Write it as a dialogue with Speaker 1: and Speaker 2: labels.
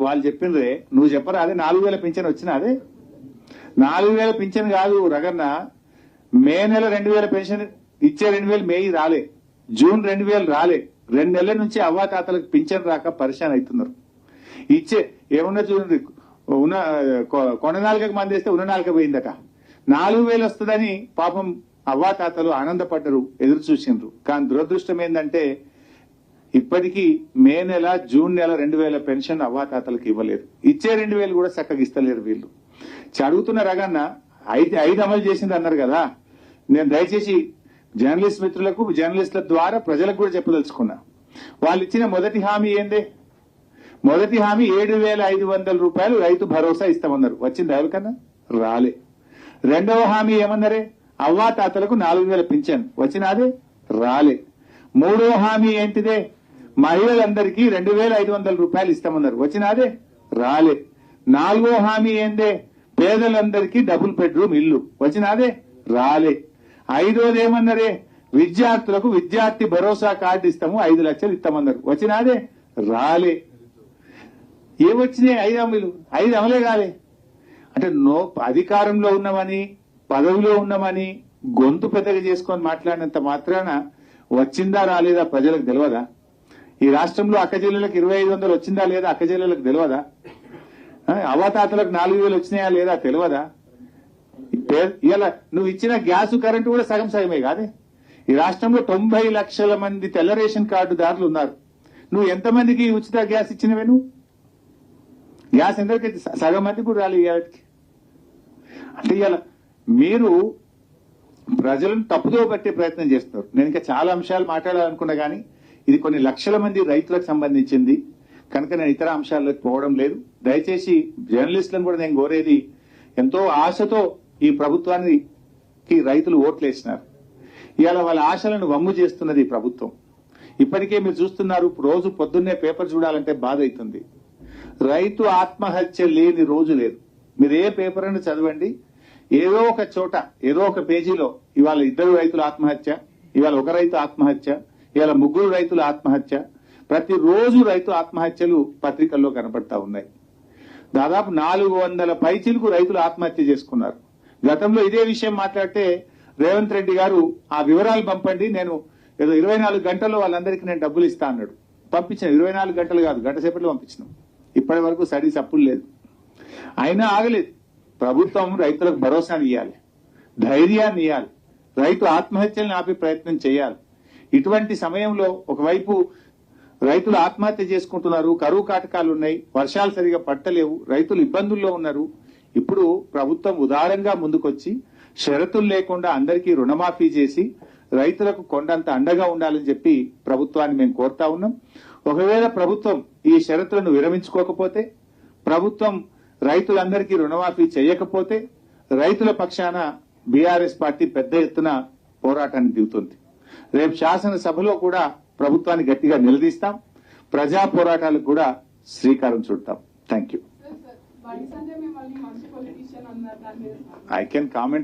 Speaker 1: వాళ్ళు చెప్పిండ్రే నువ్వు చెప్పరా అదే 4000 పింఛన్ వచ్చినా అదే 4000 పింఛన్ కాదు రగన్న మే నెల 2000 పెన్షన్ ఇచ్చే 2000 మే రాలే జూన్ 2000 రాలే 2 నెలల నుంచి అవ్వాతాతలకు పింఛన్ రాక పరిశాన్ అవుతున్నారు ఇచ్చే ఏమన్నా చూడండి ఉన్న కొండ నాలుగకు మంది వేస్తే ఉన్న నాలుక పోయిందట 4000 వస్తుందని పాపం అవ్వాతాతలు ఆనందపడ్డరు ఎదురు చూసిండ్రు కానీ దురదృష్టం ఏంటంటే ఇప్పటికీ మే నెల జూన్ నెల 2000 పెన్షన్ అవ్వాతాతలకు ఇవ్వలేదు ఇచ్చే 2000 కూడా చక్కగా ఇస్తలేరు వీళ్ళు అడుగుతున్న రగన్న 5 అమలు చేసింది అన్నారు కదా నేను దయచేసి జర్నలిస్ట్ మిత్రులకు జర్నలిస్టుల ద్వారా ప్రజలకు కూడా చెప్పదలుచుకున్నా వాళ్ళు ఇచ్చిన మొదటి హామీ ఏందే మొదటి హామీ 7,500 రూపాయలు రైతు భరోసా ఇస్తామన్నారు వచ్చింది ఎవరికన్నా రాలే రెండవ హామీ ఏమన్నారే అవ్వాతాతలకు 4,000 పింఛన్ వచ్చినాదే రాలే మూడో హామీ ఏంటిదే మహిళలందరికీ 2,500 రూపాయలు ఇస్తామన్నారు వచ్చినాదే రాలే నాలుగో హామీ ఏందే పేదలందరికీ డబుల్ బెడ్రూమ్ ఇల్లు వచ్చినాదే రాలే ఐదోది ఏమన్నారే విద్యార్థులకు విద్యార్థి భరోసా కార్డు ఇస్తాము 5 లక్షలు ఇస్తామన్నారు వచ్చినాదే రాలే ఏమొచ్చినాయి 5 అమలు 5 అమలే కాలే అంటే అధికారంలో ఉన్నామని పదవిలో ఉన్నామని గొంతు పెద్దగా చేసుకొని మాట్లాడినంత మాత్రాన వచ్చిందా రాలేదా ప్రజలకు తెలియదా ఈ రాష్ట్రంలో అక్క జిల్లాలకు 2,500 వచ్చిందా లేదా అక్క జిల్లాలకు తెలియదా అవ్వాతాతలకు 4,000 వచ్చినాయా లేదా తెలియదా ఇలా నువ్వు ఇచ్చిన గ్యాస్ కరెంటు కూడా సగం సగమే కాదే ఈ రాష్ట్రంలో 90 లక్షల మంది తెల్ల రేషన్ కార్డుదారులు ఉన్నారు నువ్వు ఎంతమందికి ఉచిత గ్యాస్ ఇచ్చినవే నువ్వు గ్యాస్ ఎందరికీ సగం మంది కూడా రాలేదు అంటే ఇలా మీరు ప్రజలను తప్పుదో పట్టే ప్రయత్నం చేస్తున్నారు నేను ఇంకా చాలా అంశాలు మాట్లాడాలనుకున్నా కానీ ఇది కొన్ని లక్షల మంది రైతులకు సంబంధించింది కనుక నేను ఇతర అంశాల్లోకి పోవడం లేదు దయచేసి జర్నలిస్టులను కూడా నేను కోరేది ఎంతో ఆశతో ఈ ప్రభుత్వానికి రైతులు ఓట్లేసినారు ఇవాళ వాళ్ళ ఆశలను వమ్ము చేస్తున్నది ఈ ప్రభుత్వం ఇప్పటికే మీరు చూస్తున్నారు రోజు పొద్దున్నే పేపర్ చూడాలంటే బాధ అవుతుంది రైతు ఆత్మహత్య లేని రోజు లేదు మీరు ఏ పేపర్ అని చదవండి ఏదో ఒక చోట ఏదో ఒక పేజీలో ఇవాళ 2 రైతుల ఆత్మహత్య ఇవాళ 1 రైతు ఆత్మహత్య ఇవాళ 3 రైతుల ఆత్మహత్య ప్రతిరోజు రైతు ఆత్మహత్యలు పత్రికల్లో కనపడతా ఉన్నాయి దాదాపు 400 పైచిలకు రైతులు ఆత్మహత్య చేసుకున్నారు గతంలో ఇదే విషయం మాట్లాడితే రేవంత్ రెడ్డి గారు ఆ వివరాలు పంపండి నేను ఏదో 24 గంటల్లో వాళ్ళందరికీ నేను డబ్బులు ఇస్తా అన్నాడు పంపించిన 24 గంటలు కాదు గంట సేపట్లో పంపించినాం ఇప్పటి వరకు స్టడీస్ అప్పులు లేదు అయినా ఆగలేదు ప్రభుత్వం రైతులకు భరోసాని ఇవ్వాలి ధైర్యాన్ని ఇవ్వాలి రైతు ఆత్మహత్యలను ఆపే ప్రయత్నం చేయాలి ఇటువంటి సమయంలో ఒకవైపు రైతులు ఆత్మహత్య చేసుకుంటున్నారు కరువు కాటకాలు ఉన్నాయి వర్షాలు సరిగా పట్టలేవు రైతులు ఇబ్బందుల్లో ఉన్నారు ఇప్పుడు ప్రభుత్వం ఉదారంగా ముందుకొచ్చి షరతులు లేకుండా అందరికీ రుణమాఫీ చేసి రైతులకు కొండంత అండగా ఉండాలని చెప్పి ప్రభుత్వాన్ని మేము కోరుతా ఉన్నాం ఒకవేళ ప్రభుత్వం ఈ షరతులను విరమించుకోకపోతే ప్రభుత్వం రైతులందరికీ రుణమాఫీ చేయకపోతే రైతుల పక్షాన బీఆర్ఎస్ పార్టీ పెద్ద ఎత్తున పోరాటానికి దిగుతుంది రేపు శాసనసభలో కూడా ప్రభుత్వాన్ని గట్టిగా నిలదీస్తాం ప్రజా పోరాటాలకు కూడా శ్రీకారం చుడతాం thank you I can comment